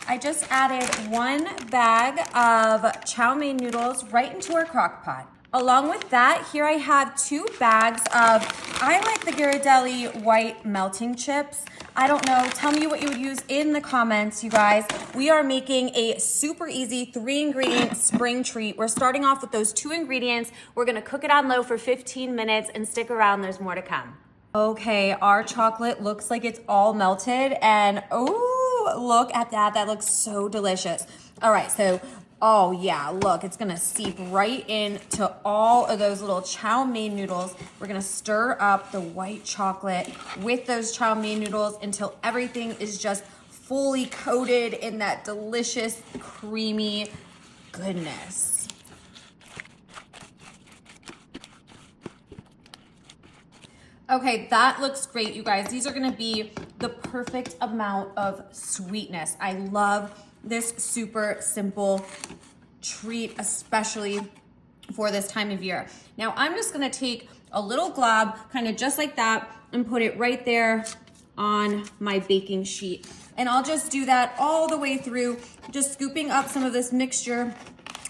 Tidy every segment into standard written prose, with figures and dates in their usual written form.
I just added 1 bag of chow mein noodles right into our crock pot. Along with that, here I have 2 bags of, I like the Ghirardelli white melting chips. I don't know, tell me what you would use in the comments, you guys. We are making a super easy 3-ingredient spring treat. We're starting off with those 2 ingredients. We're gonna cook it on low for 15 minutes and stick around, there's more to come. Okay, our chocolate looks like it's all melted and oh, look at that. That looks so delicious. All right, so, oh yeah, look, it's gonna seep right into all of those little chow mein noodles. We're gonna stir up the white chocolate with those chow mein noodles until everything is just fully coated in that delicious, creamy goodness. Okay, that looks great, you guys. These are gonna be the perfect amount of sweetness. I love this super simple treat, especially for this time of year. Now, I'm just gonna take a little glob, kind of just like that, and put it right there on my baking sheet. And I'll just do that all the way through, just scooping up some of this mixture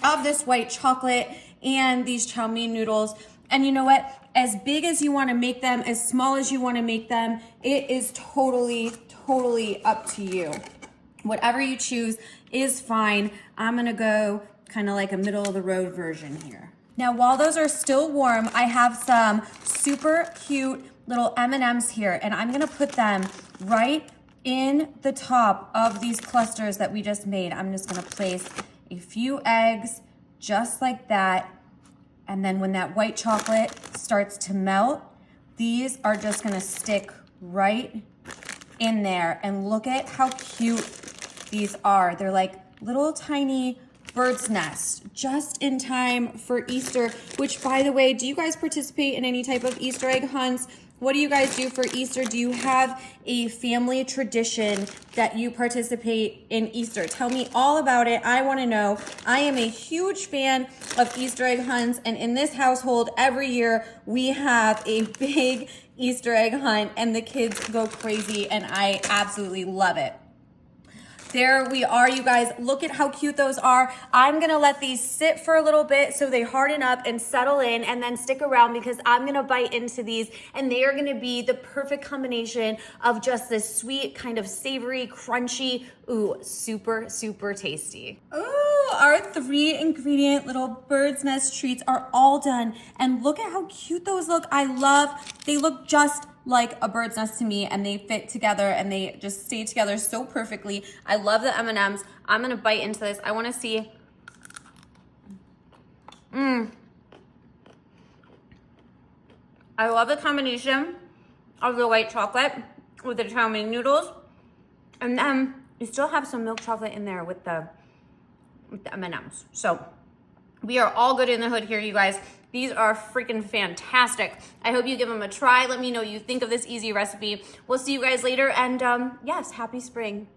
of this white chocolate and these chow mein noodles. And you know what? As big as you want to make them, as small as you want to make them, it is totally up to you. Whatever you choose is fine. I'm gonna go kind of like a middle of the road version here. Now, while those are still warm, I have some super cute little M&Ms here, and I'm gonna put them right in the top of these clusters that we just made. I'm just gonna place a few eggs just like that. And then when that white chocolate starts to melt, these are just gonna stick right in there. And look at how cute these are. They're like little tiny bird's nests, just in time for Easter, which, by the way, do you guys participate in any type of Easter egg hunts? What do you guys do for Easter? Do you have a family tradition that you participate in Easter? Tell me all about it. I want to know. I am a huge fan of Easter egg hunts, and in this household, every year we have a big Easter egg hunt, and the kids go crazy, and I absolutely love it. There we are, you guys. Look at how cute those are. I'm gonna let these sit for a little bit so they harden up and settle in, and then stick around because I'm gonna bite into these, and they are gonna be the perfect combination of just this sweet, kind of savory, crunchy, ooh, super tasty. Ooh, our 3-ingredient little bird's nest treats are all done, and look at how cute those look. They look just like a bird's nest to me, and they fit together and they just stay together so perfectly. I love the M&Ms. I'm gonna bite into this. I wanna see. I love the combination of the white chocolate with the chow mein noodles. And then you still have some milk chocolate in there with the M&Ms. So we are all good in the hood here, you guys. These are freaking fantastic. I hope you give them a try. Let me know what you think of this easy recipe. We'll see you guys later. And yes, happy spring.